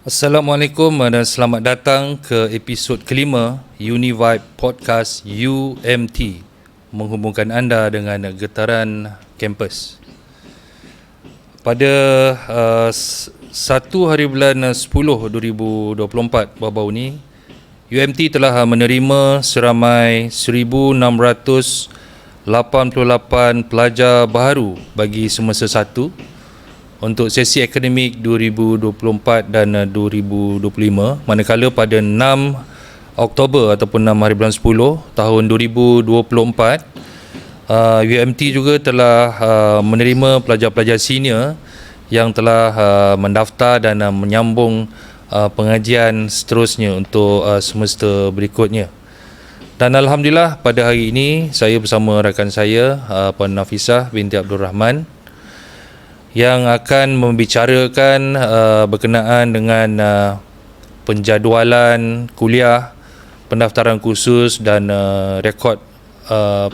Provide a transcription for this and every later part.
Assalamualaikum dan selamat datang ke episod kelima Univibe Podcast UMT, menghubungkan anda dengan getaran kampus. Pada 1 hari bulan 10 2024 baru-baru ni, UMT telah menerima seramai 1,688 pelajar baharu bagi semester 1 untuk sesi akademik 2024 dan 2025, manakala pada 6 Oktober ataupun 6 hari bulan 10 tahun 2024, UMT juga telah menerima pelajar-pelajar senior yang telah mendaftar dan menyambung pengajian seterusnya untuk semester berikutnya. Dan Alhamdulillah pada hari ini saya bersama rakan saya Puan Nafisah binti Abdul Rahman yang akan membicarakan berkenaan dengan penjadualan kuliah, pendaftaran khusus dan rekod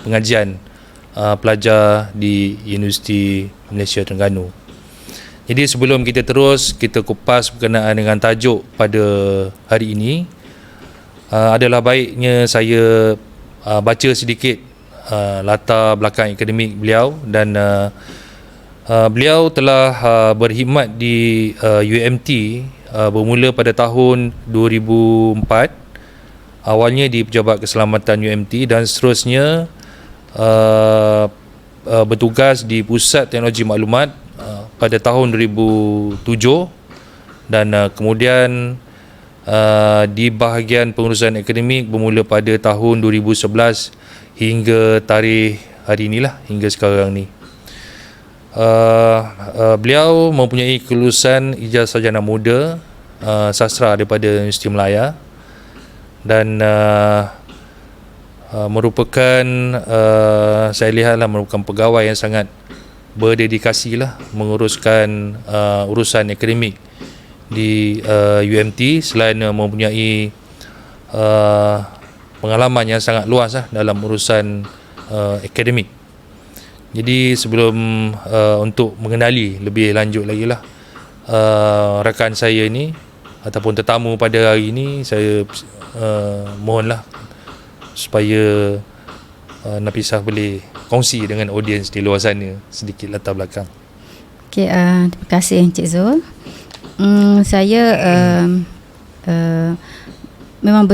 pengajian pelajar di Universiti Malaysia Terengganu. Jadi sebelum kita terus, kita kupas berkenaan dengan tajuk pada hari ini, adalah baiknya saya baca sedikit latar belakang akademik beliau. Dan beliau telah berkhidmat di UMT bermula pada tahun 2004, awalnya di Pejabat Keselamatan UMT dan seterusnya bertugas di Pusat Teknologi Maklumat pada tahun 2007 dan kemudian di bahagian pengurusan akademik bermula pada tahun 2011 hingga tarikh hari inilah, hingga sekarang ni. Beliau mempunyai kelulusan ijazah sarjana muda sastra daripada Universiti Melaya dan merupakan saya lihatlah merupakan pegawai yang sangat berdedikasi lah menguruskan urusan akademik di UMT, selain mempunyai pengalaman yang sangat luas lah dalam urusan akademik. Jadi sebelum untuk mengenali lebih lanjut lagi lah rakan saya ni ataupun tetamu pada hari ini, saya mohonlah supaya Nafisah boleh kongsi dengan audiens di luar sana sedikit latar belakang. Okay, terima kasih Encik Zul. Saya memang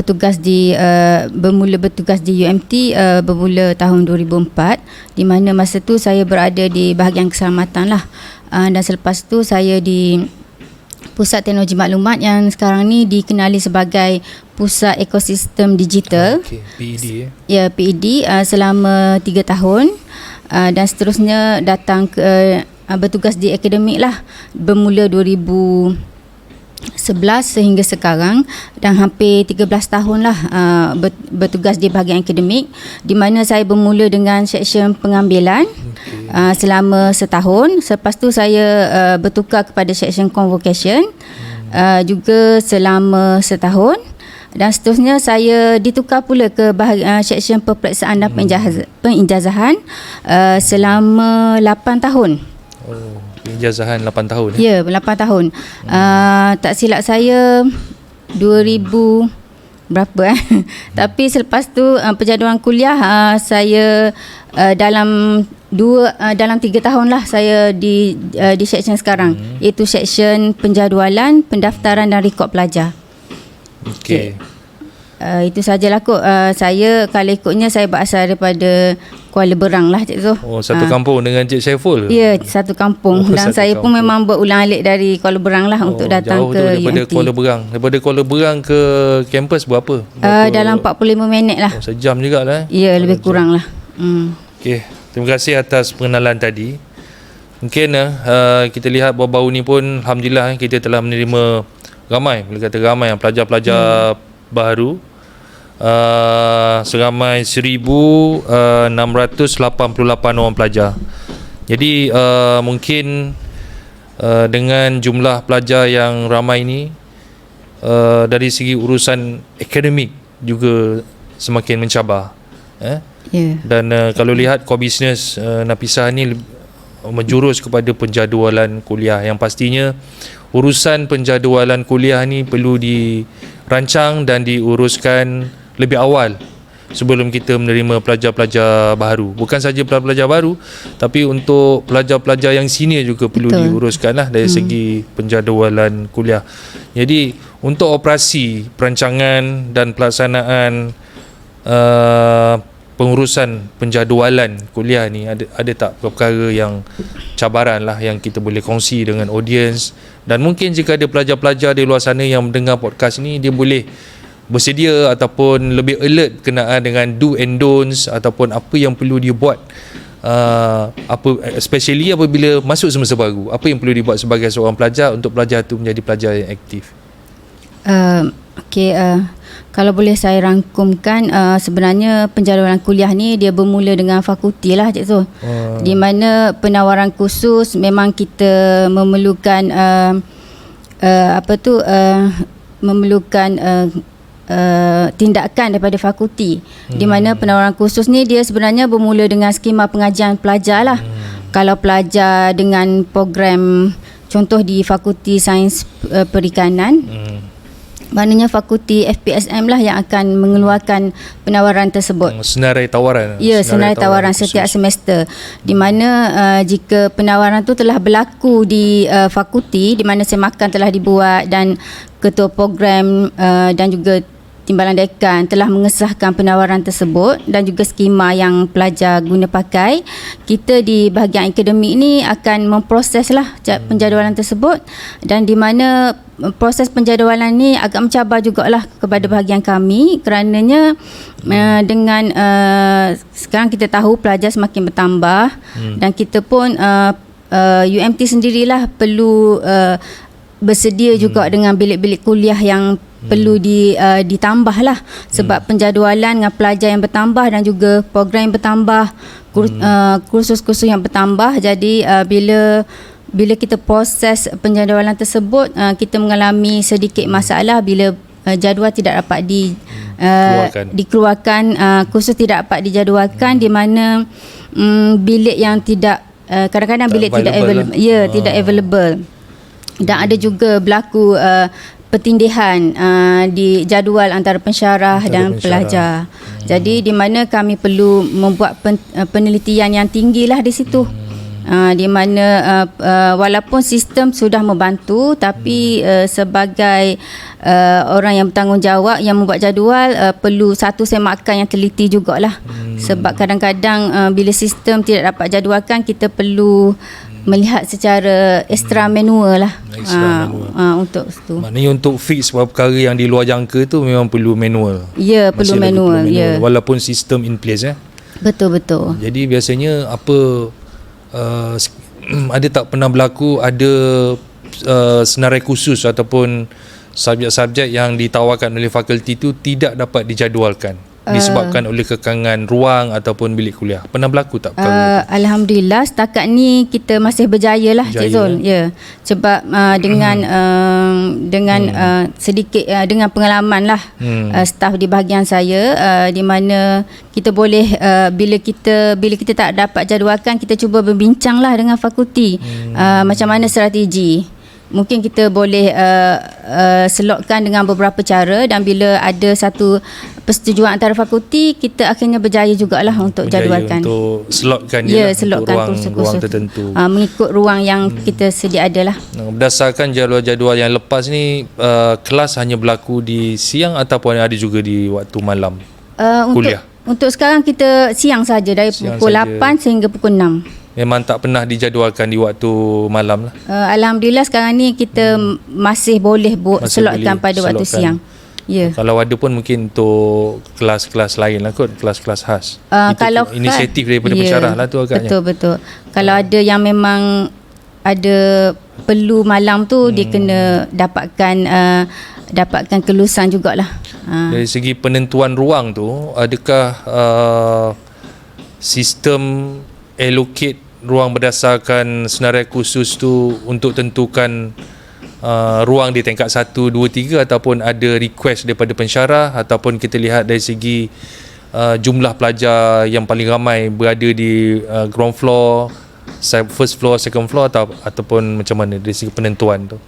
bermula bertugas di UMT bermula tahun 2004, di mana masa tu saya berada di bahagian keselamatan lah, dan selepas tu saya di Pusat Teknologi Maklumat yang sekarang ni dikenali sebagai Pusat Ekosistem Digital. PED Ya, PED selama 3 tahun, dan seterusnya datang ke bertugas di akademik lah bermula 2011 sehingga sekarang, dan hampir 13 tahun lah bertugas di bahagian akademik, di mana saya bermula dengan seksyen pengambilan selama setahun. Selepas tu saya bertukar kepada seksyen convocation juga selama setahun, dan seterusnya saya ditukar pula ke seksyen peperiksaan dan pengijazahan selama 8 tahun. Oh, pengijazahan 8 tahun. Ya, 8 tahun. Tak silap saya 2000 berapa tapi selepas tu penjadualan kuliah saya dalam 3 tahun lah saya di seksyen sekarang, iaitu seksyen penjadualan, pendaftaran dan rekod pelajar. Okey. Itu sajalah kot. Saya kalau ikutnya saya berasal daripada Kuala Berang lah, Cik Zul. Oh, satu kampung dengan Cik Saiful? Ya, satu kampung. Dan saya pun memang berulang-alik dari Kuala Berang lah untuk datang ke daripada UMT. Daripada Kuala Berang ke kampus berapa? Dalam 45 minit lah. Sejam jugalah. Ya, lebih kurang lah. Okey, terima kasih atas pengenalan tadi. Mungkin kita lihat baru-baru ni pun Alhamdulillah kita telah menerima ramai pelajar-pelajar baru, seramai 1,688 orang pelajar. Jadi mungkin dengan jumlah pelajar yang ramai ini, dari segi urusan akademik juga semakin mencabar. Dan kalau lihat core business Nafisah ni menjurus kepada penjadualan kuliah, yang pastinya urusan penjadualan kuliah ni perlu dirancang dan diuruskan lebih awal sebelum kita menerima pelajar-pelajar baru. Bukan saja pelajar baru, tapi untuk pelajar-pelajar yang senior juga perlu diuruskan lah dari segi penjadualan kuliah. Jadi untuk operasi, perancangan dan pelaksanaan pengurusan penjadualan kuliah ni, ada tak perkara yang cabaran lah yang kita boleh kongsi dengan audiens, dan mungkin jika ada pelajar-pelajar di luar sana yang mendengar podcast ni, dia boleh bersedia ataupun lebih alert kenaan dengan do and don'ts ataupun apa yang perlu dia buat, especially apabila masuk semester baru, apa yang perlu dibuat sebagai seorang pelajar untuk pelajar tu menjadi pelajar yang aktif. Kalau boleh saya rangkumkan, sebenarnya penjadualan kuliah ni dia bermula dengan fakulti lah, Cik Zul. Di mana penawaran khusus memang kita memerlukan tindakan daripada fakulti. Di mana penawaran khusus ni dia sebenarnya bermula dengan skema pengajian pelajar lah. Kalau pelajar dengan program, contoh di Fakulti Sains Perikanan, maknanya fakulti FPSM lah yang akan mengeluarkan penawaran tersebut. Senarai tawaran. Ya, senarai tawaran setiap semester. Di mana jika penawaran tu telah berlaku di fakulti, di mana semakan telah dibuat dan ketua program dan juga Timbalan Dekan telah mengesahkan penawaran tersebut dan juga skema yang pelajar guna pakai, kita di bahagian akademik ni akan memproseslah penjadualan tersebut, dan di mana proses penjadualan ni agak mencabar jugalah kepada bahagian kami, kerananya dengan sekarang kita tahu pelajar semakin bertambah, dan kita pun UMT sendirilah perlu bersedia juga dengan bilik-bilik kuliah yang perlu ditambah lah, sebab penjadualan dengan pelajar yang bertambah dan juga program yang bertambah, kursus-kursus yang bertambah. Jadi bila kita proses penjadualan tersebut, kita mengalami sedikit masalah bila jadual tidak dapat dikeluarkan, kursus tidak dapat dijadualkan, di mana bilik yang tidak kadang-kadang bilik tidak available. Tidak available. Dan ada juga berlaku pertindihan di jadual antara pensyarah dan pelajar. Jadi di mana kami perlu membuat penelitian yang tinggilah di situ. Di mana walaupun sistem sudah membantu, tapi sebagai orang yang bertanggungjawab yang membuat jadual, perlu satu semakan yang teliti jugalah. Sebab kadang-kadang bila sistem tidak dapat jadualkan, kita perlu melihat secara extra manual lah. Untuk itu. Maknanya untuk fix perkara yang di luar jangka tu memang perlu manual. Ya, perlu manual. Ya. Walaupun sistem in place. Betul. Jadi biasanya apa ada tak pernah berlaku ada senarai khusus ataupun subjek-subjek yang ditawarkan oleh fakulti tu tidak dapat dijadualkan disebabkan oleh kekangan ruang ataupun bilik kuliah? Pernah berlaku tak perkara itu? Alhamdulillah setakat ni kita masih berjaya lah, Cik Zul. Ya. Sebab dengan sedikit dengan pengalaman lah staf di bahagian saya, di mana kita boleh bila kita tak dapat jadualkan, kita cuba berbincang lah dengan fakulti macam mana strategi. Mungkin kita boleh selotkan dengan beberapa cara, dan bila ada satu persetujuan antara fakulti, kita akhirnya berjaya jugalah untuk jadualkan. Untuk selotkan selotkan ruang tertentu. Mengikut ruang yang kita sedia ada lah. Berdasarkan jadual-jadual yang lepas ni, kelas hanya berlaku di siang ataupun ada juga di waktu malam kuliah? Untuk sekarang kita siang saja, dari pukul 8 sehingga pukul 6. Memang tak pernah dijadualkan di waktu malam lah. Alhamdulillah sekarang ni kita masih boleh selotkan pada waktu siang. Ya. Kalau ada pun mungkin untuk kelas-kelas lain lah kot, kelas-kelas khas. Kalau inisiatif daripada pensyarah lah tu agaknya. Betul. Kalau ada yang memang ada perlu malam tu, dia kena dapatkan kelulusan jugalah. Dari segi penentuan ruang tu, adakah sistem allocate ruang berdasarkan senarai khusus tu untuk tentukan ruang di tingkat 1, 2, 3, ataupun ada request daripada pensyarah, ataupun kita lihat dari segi jumlah pelajar yang paling ramai berada di ground floor first floor, second floor ataupun macam mana dari segi penentuan tu?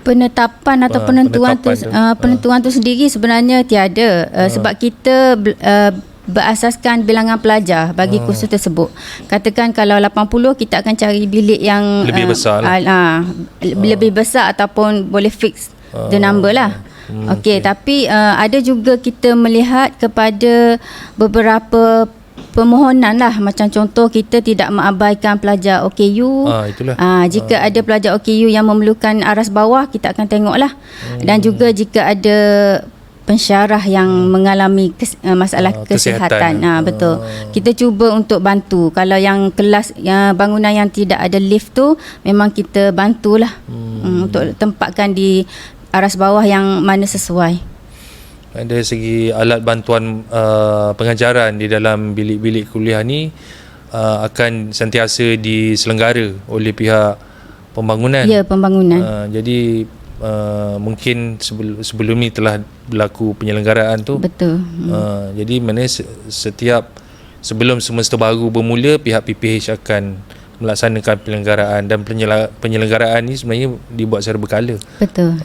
Penetapan atau penentuan tu sendiri sebenarnya tiada, sebab kita berasaskan bilangan pelajar bagi kursus tersebut. Katakan kalau 80, kita akan cari bilik yang lebih besar lebih besar ataupun boleh fix the number lah. Okey, tapi ada juga kita melihat kepada beberapa permohonan lah, macam contoh kita tidak mengabaikan pelajar OKU. Jika ada pelajar OKU yang memerlukan aras bawah, kita akan tengok lah. Dan juga jika ada pensyarah yang mengalami masalah kesihatan. Betul. Kita cuba untuk bantu. Kalau yang kelas bangunan yang tidak ada lift tu, memang kita bantulah untuk tempatkan di aras bawah yang mana sesuai. Dari segi alat bantuan pengajaran di dalam bilik-bilik kuliah ni akan sentiasa diselenggara oleh pihak pembangunan. Ya, pembangunan. Jadi mungkin sebelum ni telah berlaku penyelenggaraan tu. Betul. Jadi mana setiap sebelum semester baru bermula, pihak PPH akan melaksanakan penyelenggaraan, dan penyelenggaraan ni sebenarnya dibuat secara berkala. Betul.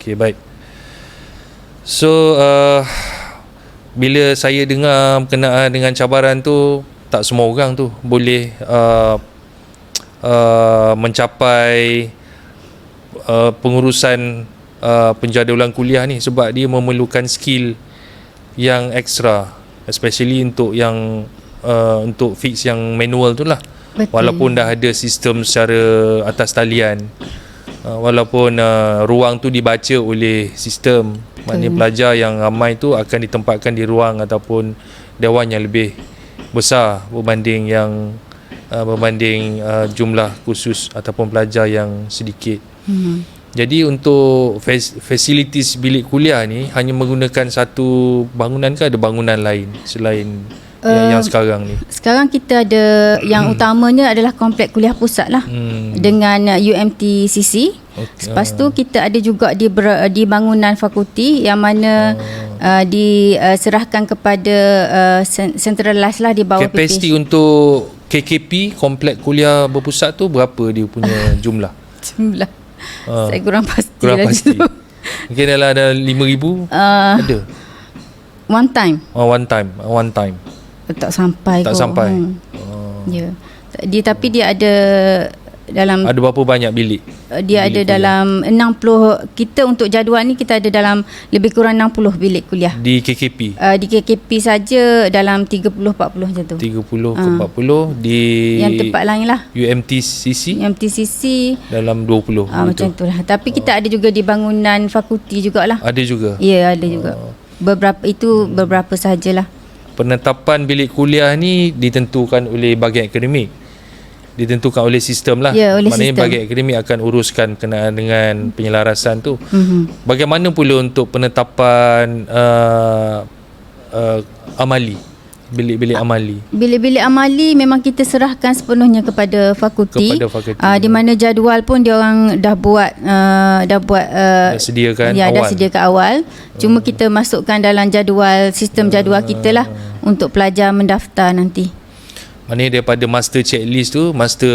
Okey, baik. So bila saya dengar berkenaan dengan cabaran tu, tak semua orang tu boleh mencapai pengurusan penjadualan kuliah ni, sebab dia memerlukan skill yang ekstra, especially untuk yang untuk fix yang manual tu lah. Betul. Walaupun dah ada sistem secara atas talian, walaupun ruang tu dibaca oleh sistem, maknanya pelajar yang ramai tu akan ditempatkan di ruang ataupun dewan yang lebih besar berbanding jumlah kursus ataupun pelajar yang sedikit. Jadi untuk facilities bilik kuliah ni hanya menggunakan satu bangunan ke ada bangunan lain selain yang sekarang ni? Sekarang kita ada yang utamanya adalah komplek kuliah pusat lah, dengan UMTCC. Lepas tu kita ada juga di bangunan fakulti yang mana diserahkan kepada centralized lah di bawah Kapasiti untuk KKP, komplek kuliah berpusat tu, berapa dia punya jumlah? Saya kurang pasti. Mungkin dalam ada 5,000 ada? One time. Tak sampai. Ya. Tapi dia ada dalam, ada berapa banyak bilik? Dia ada dalam 60. Kita untuk jadual ni kita ada dalam lebih kurang 60 bilik kuliah. Di KKP? Di KKP saja dalam 30-40 macam tu. 30 ke 40. Di yang tempat lain lah, UMTCC dalam 20. macam tu lah. Tapi kita ada juga di bangunan fakulti jugalah. Ada juga? Ya, ada juga. Beberapa sahajalah. Penetapan bilik kuliah ni ditentukan oleh bahagian akademik, ditentukan oleh sistem lah. Maknanya bahagian akademik akan uruskan berkenaan dengan penyelarasan tu. Bagaimana pula untuk penetapan amali, bilik-bilik amali? Bilik-bilik amali memang kita serahkan sepenuhnya kepada fakulti. Di mana jadual pun dia orang dah sediakan awal. Dah sediakan awal. Cuma kita masukkan dalam sistem jadual kita lah untuk pelajar mendaftar nanti. Maknanya daripada master checklist tu, master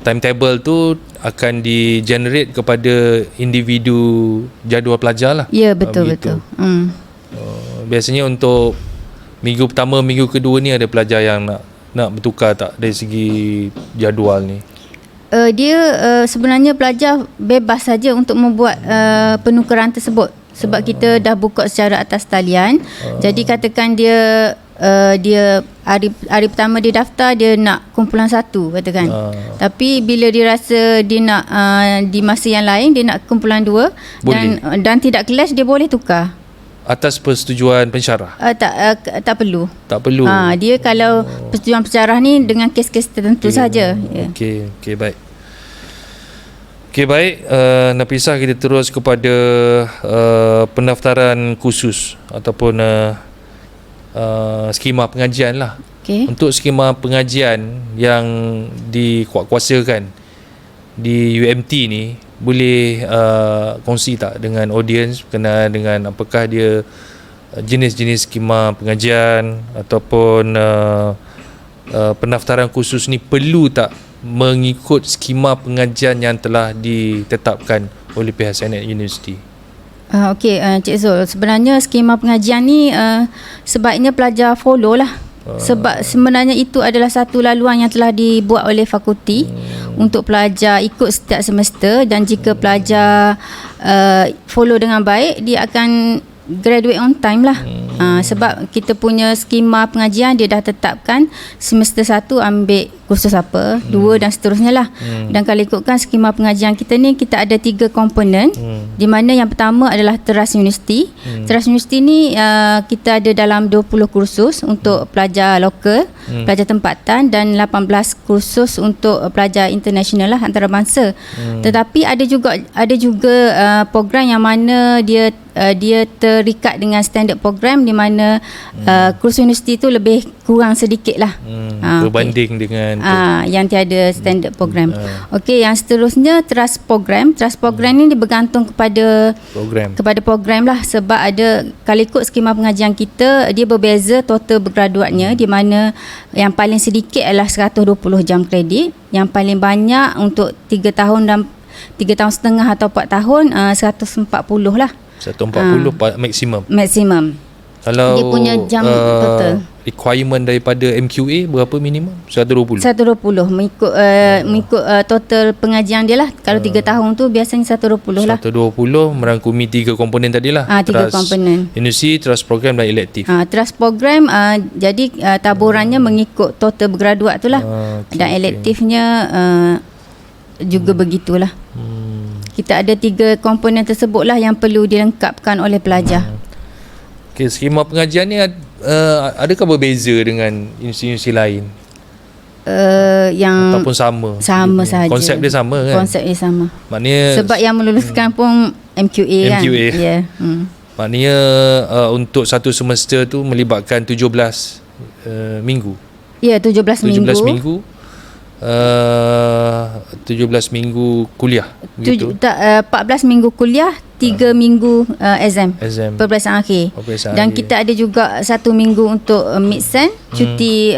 timetable tu akan di-generate kepada individu jadual pelajar lah. Ya, betul. Biasanya untuk minggu pertama, minggu kedua ni ada pelajar yang nak bertukar tak dari segi jadual ni? Dia sebenarnya pelajar bebas saja untuk membuat penukaran tersebut, sebab kita dah buka secara atas talian. Jadi katakan dia hari pertama dia daftar, dia nak kumpulan 1 katakan. Tapi bila dia rasa dia nak di masa yang lain dia nak kumpulan 2 dan tidak clash, dia boleh tukar atas persetujuan pensyarah. Tak perlu. Dia kalau persetujuan pensyarah ni dengan kes-kes tertentu saja. Okey, baik. Nafisah, kita terus kepada pendaftaran khusus ataupun skema pengajian lah. Untuk skema pengajian yang dikuatkuasakan di UMT ni, boleh kongsi tak dengan audiens berkenaan dengan apakah dia jenis-jenis skema pengajian ataupun pendaftaran khusus ni perlu tak mengikut skema pengajian yang telah ditetapkan oleh pihak Senate Universiti? Okey, Cik Zul, sebenarnya skema pengajian ni sebaiknya pelajar follow lah. Sebab sebenarnya itu adalah satu laluan yang telah dibuat oleh fakulti untuk pelajar ikut setiap semester, dan jika pelajar follow dengan baik, dia akan graduate on time lah. Sebab kita punya skema pengajian dia dah tetapkan semester 1 ambil kursus apa, 2 dan seterusnya lah. Dan kalau ikutkan skema pengajian kita ni, kita ada 3 komponen, di mana yang pertama adalah teras universiti. Teras universiti ni kita ada dalam 20 kursus untuk pelajar lokal, pelajar tempatan, dan 18 kursus untuk pelajar international lah, antarabangsa. Tetapi ada juga program yang mana dia terikat dengan standard program, di mana kursus universiti tu lebih kurang sedikit lah berbanding dengan yang tiada standard program. Okey, yang seterusnya trust program. Trust program ni dia bergantung kepada program lah, sebab ada, kalau ikut skema pengajian kita, dia berbeza total bergraduatnya, di mana yang paling sedikit adalah 120 jam kredit, yang paling banyak untuk 3 tahun dan 3 tahun setengah atau 4 tahun 140 lah. 140 maksimum. Kalau dia punya jam total requirement daripada MQA berapa minimum? 120 mengikut total pengajian dia lah. Kalau 3 tahun tu biasanya 120 lah. 120 merangkumi 3 komponen tadi lah. 3 komponen. Universiti, trust program dan elektif. Trust program jadi taburannya mengikut total bergraduat tu lah. Dan elektifnya juga begitulah. Kita ada 3 komponen tersebut lah yang perlu dilengkapkan oleh pelajar. Okey, skema pengajian ni adakah berbeza dengan universiti lain? Yang ataupun sama sahaja. Konsep dia sama kan? Konsep dia sama. Maknanya sebab yang meluluskan pun MQA kan. Yeah. Maknanya untuk satu semester tu melibatkan 17 minggu. Ya, 17 minggu. 17 minggu kuliah begitu. 14 minggu kuliah, 3 minggu exam peperiksaan akhir. Dan kita ada juga 1 minggu untuk mid-sem, cuti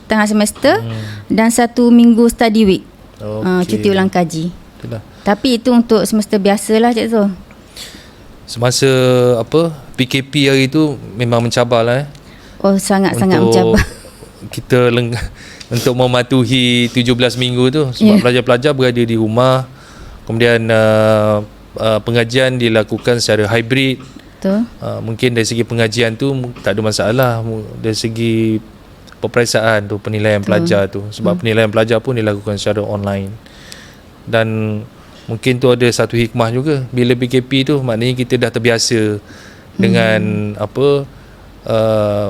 tengah semester, dan 1 minggu study week, cuti ulang kaji. Itulah. Tapi itu untuk semester biasa lah, Cik Zul. Semasa PKP hari tu memang mencabar lah sangat-sangat mencabar. Kita untuk mematuhi 17 minggu tu, sebab pelajar-pelajar berada di rumah. Kemudian pengajian dilakukan secara hybrid. Betul. Mungkin dari segi pengajian tu tak ada masalah, dari segi peperiksaan tu, penilaian pelajar tu, sebab penilaian pelajar pun dilakukan secara online. Dan mungkin tu ada satu hikmah juga, bila PKP tu maknanya kita dah terbiasa dengan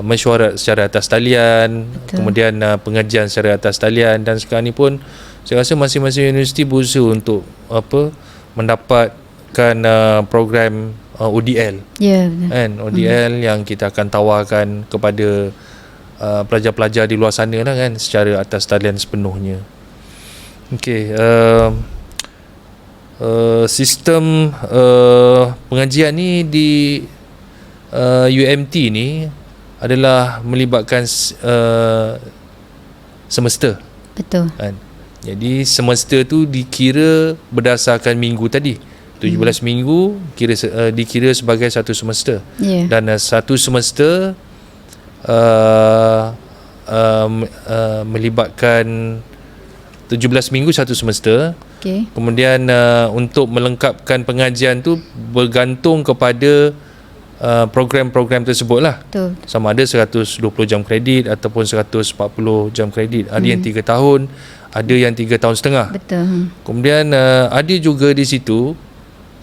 mesyuarat secara atas talian. Betul. Kemudian pengajian secara atas talian, dan sekarang ni pun saya rasa masing-masing universiti berusaha untuk mendapatkan program ODL. Kan, ODL yang kita akan tawarkan kepada pelajar-pelajar di luar sana lah kan, secara atas talian sepenuhnya. Okey, sistem pengajian ni di UMT ni adalah melibatkan semester. Betul. Kan? Jadi semester tu dikira berdasarkan minggu tadi. 17 minggu dikira sebagai satu semester. Dan satu semester melibatkan 17 minggu satu semester. Kemudian untuk melengkapkan pengajian tu bergantung kepada program-program tersebut lah. Betul. Sama ada 120 jam kredit ataupun 140 jam kredit. Ada yang 3 tahun, ada yang 3 tahun setengah. Betul. Kemudian ada juga di situ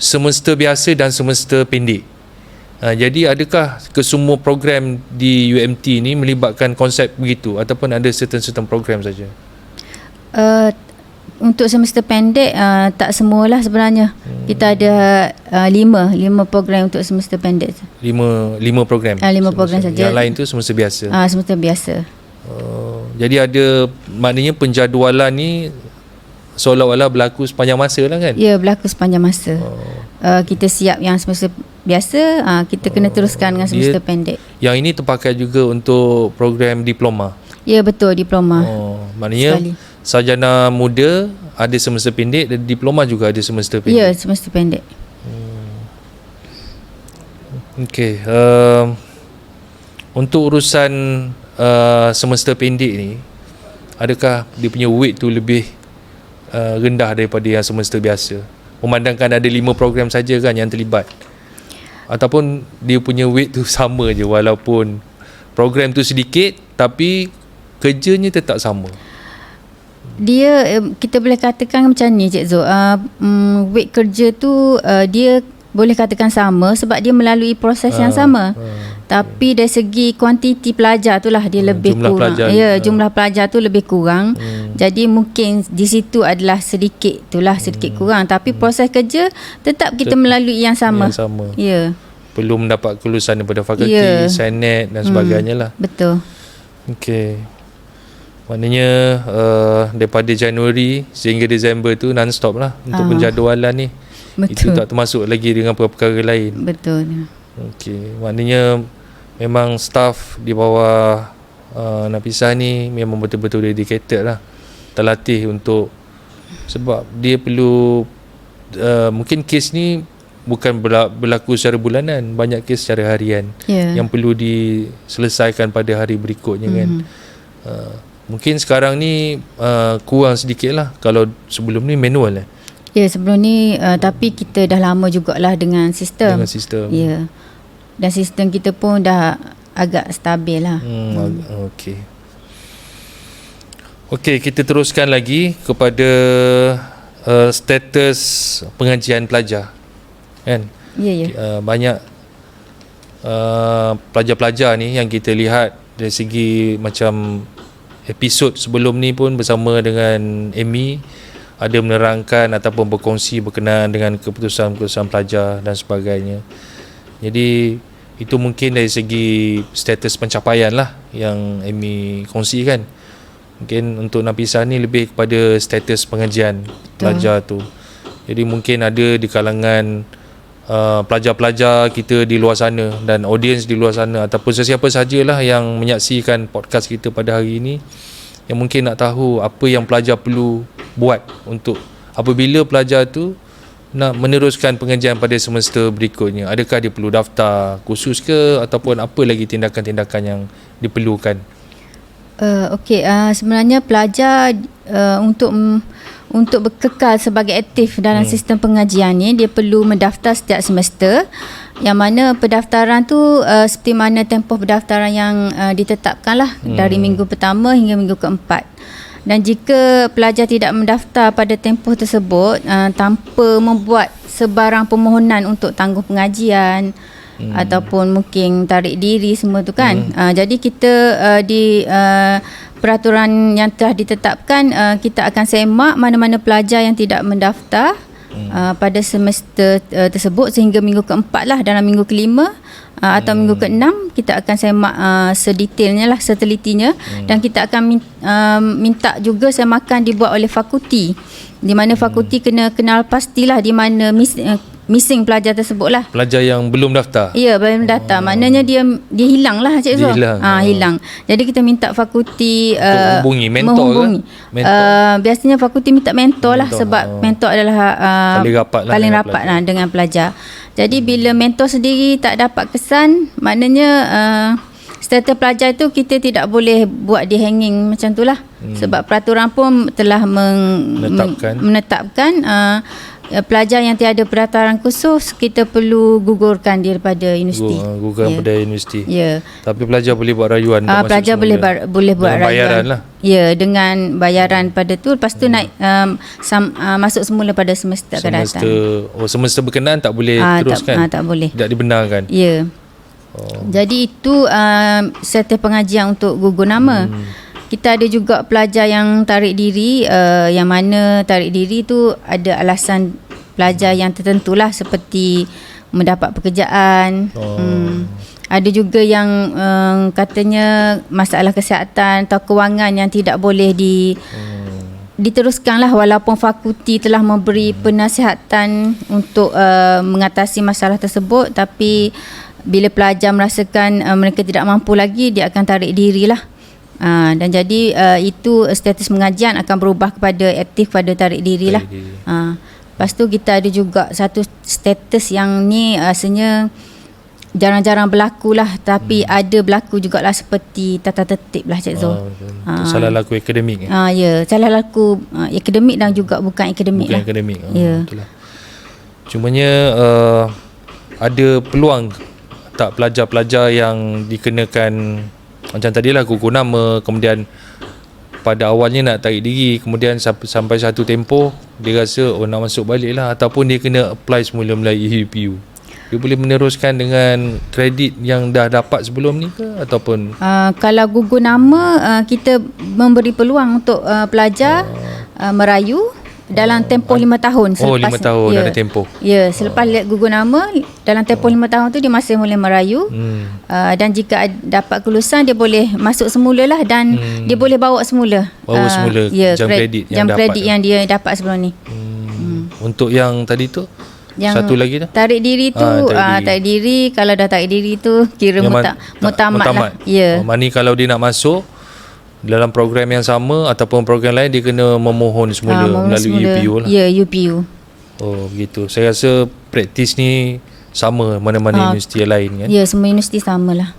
semester biasa dan semester pendek. Jadi adakah kesemua program di UMT ni melibatkan konsep begitu, ataupun ada certain program saja? Untuk semester pendek tak semualah sebenarnya. Kita ada 5 program untuk semester pendek. 5 program. 5 program saja. Yang lain tu semester biasa. Semester biasa. Jadi ada, maknanya penjadualan ni seolah-olah berlaku sepanjang masa lah kan? Ya, berlaku sepanjang masa. Kita siap yang semester biasa, kita kena teruskan dengan semester pendek. Yang ini terpakai juga untuk program diploma. Ya, betul, diploma. Maknanya Sekali. sarjana muda ada semester pendek dan diploma juga ada semester pendek. Ya, semester pendek. Okey, untuk urusan semester pendek ni, adakah dia punya weight tu lebih rendah daripada yang semester biasa? Memandangkan ada 5 program saja kan yang terlibat, ataupun dia punya weight tu sama je walaupun program tu sedikit tapi kerjanya tetap sama? Dia kita boleh katakan macam ni, Cik Zul. Weight kerja tu dia boleh katakan sama sebab dia melalui proses yang sama. Tapi dari segi kuantiti pelajar tu lah dia lebih jumlah kurang. pelajar, Ya, jumlah pelajar tu lebih kurang. Jadi mungkin di situ adalah sedikit kurang, tapi proses kerja tetap kita melalui yang sama. Yang sama. Ya. Perlu mendapat kelulusan daripada fakulti, Ya. Senet dan sebagainya lah. Betul. Okey. Maknanya daripada Januari sehingga Disember tu non-stop lah untuk penjadualan ni. Itu Betul. tak termasuk lagi dengan perkara lain. Betul. Okey. Maknanya memang staff di bawah Nafisah ni memang betul-betul dedicated lah. Terlatih untuk, sebab dia perlu mungkin kes ni bukan berlaku secara bulanan, banyak kes secara harian yang perlu diselesaikan pada hari berikutnya kan. Mungkin sekarang ni kurang sedikit lah, kalau sebelum ni manual Ya, sebelum ni tapi kita dah lama jugalah dengan sistem. Ya. Dan sistem kita pun dah agak stabil lah. Okey. Okey, kita teruskan lagi kepada status pengajian pelajar. Kan? Ya. Banyak pelajar-pelajar ni yang kita lihat dari segi macam episod sebelum ni pun bersama dengan Amy ada menerangkan ataupun berkongsi berkenaan dengan keputusan-keputusan pelajar dan sebagainya. Jadi itu mungkin dari segi status pencapaian lah yang Amy kongsikan. Mungkin untuk Nafisah ni lebih kepada status pengajian pelajar tu. Jadi mungkin ada di kalangan pelajar-pelajar kita di luar sana dan audiens di luar sana ataupun sesiapa sajalah yang menyaksikan podcast kita pada hari ini yang mungkin nak tahu apa yang pelajar perlu buat untuk apabila pelajar tu nak meneruskan pengajian pada semester berikutnya. Adakah dia perlu daftar kursus ke ataupun apa lagi tindakan-tindakan yang diperlukan? Okey, sebenarnya pelajar untuk berkekal sebagai aktif dalam sistem pengajian ni, dia perlu mendaftar setiap semester, yang mana pendaftaran tu seperti mana tempoh pendaftaran yang ditetapkan lah dari minggu pertama hingga minggu keempat. Dan jika pelajar tidak mendaftar pada tempoh tersebut tanpa membuat sebarang permohonan untuk tangguh pengajian ataupun mungkin tarik diri semua tu kan, jadi kita di peraturan yang telah ditetapkan, kita akan semak mana-mana pelajar yang tidak mendaftar pada semester tersebut sehingga minggu keempat lah. Dalam minggu kelima atau minggu keenam kita akan semak sedetailnya lah, setelitinya, dan kita akan minta juga semakan dibuat oleh fakulti, di mana fakulti kena kenal pastilah di mana missing pelajar tersebut lah. Pelajar yang belum daftar? Ya, belum daftar. Maknanya dia hilang lah, Cik Zul. Hilang. Jadi kita minta fakulti hubungi mentor biasanya fakulti minta mentor lah, sebab mentor adalah paling rapat lah dengan pelajar. Jadi bila mentor sendiri tak dapat kesan, maknanya status pelajar itu kita tidak boleh buat dia hanging macam tu lah. Sebab peraturan pun telah menetapkan pelajar yang tiada pendaftaran khusus kita perlu gugurkan dia daripada universiti. Gugurkan pada universiti. Ya. Tapi pelajar boleh buat rayuan. Pelajar boleh buat rayuan. Bayaran lah. Ya, dengan bayaran pada tu, lepas tu naik masuk semula pada semester akan datang. Semester berkenaan tak boleh teruskan. Tak boleh. Tak dibenarkan. Ya. Jadi itu serta pengajian untuk gugur nama. Kita ada juga pelajar yang tarik diri, yang mana tarik diri tu ada alasan pelajar yang tertentulah, seperti mendapat pekerjaan. Ada juga yang katanya masalah kesihatan atau kewangan yang tidak boleh diteruskanlah, walaupun fakulti telah memberi penasihatan untuk mengatasi masalah tersebut, tapi bila pelajar merasakan mereka tidak mampu lagi, dia akan tarik dirilah. Dan jadi itu status pengajian akan berubah kepada aktif pada tarik diri lah. Lepas tu kita ada juga satu status yang ni rasanya jarang-jarang berlaku lah, tapi ada berlaku jugalah seperti tata tertib lah Cik Zul. Salah laku akademik. Ya, salah laku akademik dan juga bukan akademik bukan lah. akademik. Ya. Betul lah. Cumanya ada peluang tak pelajar-pelajar yang dikenakan macam tadilah gugur nama, kemudian pada awalnya nak tarik diri, kemudian sampai satu tempoh dia rasa nak masuk balik lah, ataupun dia kena apply semula melalui UPU. Dia boleh meneruskan dengan kredit yang dah dapat sebelum ni ke, ataupun kalau gugur nama kita memberi peluang untuk pelajar merayu dalam tempoh 5 tahun selepas 5 tahun ada tempoh. Ya, selepas gugur nama dalam tempoh 5 tahun tu dia masih boleh merayu. Dan jika dapat kelulusan dia boleh masuk semula lah, dan dia boleh bawa semula. Jam kredit yang dia dapat sebelum ni. Untuk yang tadi tu yang satu lagi tu tarik diri tu tarik diri, kalau dah tarik diri tu kira mutamat lah. Ya. Maknanya kalau dia nak masuk dalam program yang sama ataupun program lain, dia kena memohon semula melalui UPU lah. Ya, UPU. Oh begitu. Saya rasa praktis ni sama mana-mana universiti lain kan. Ya, semua universiti samalah.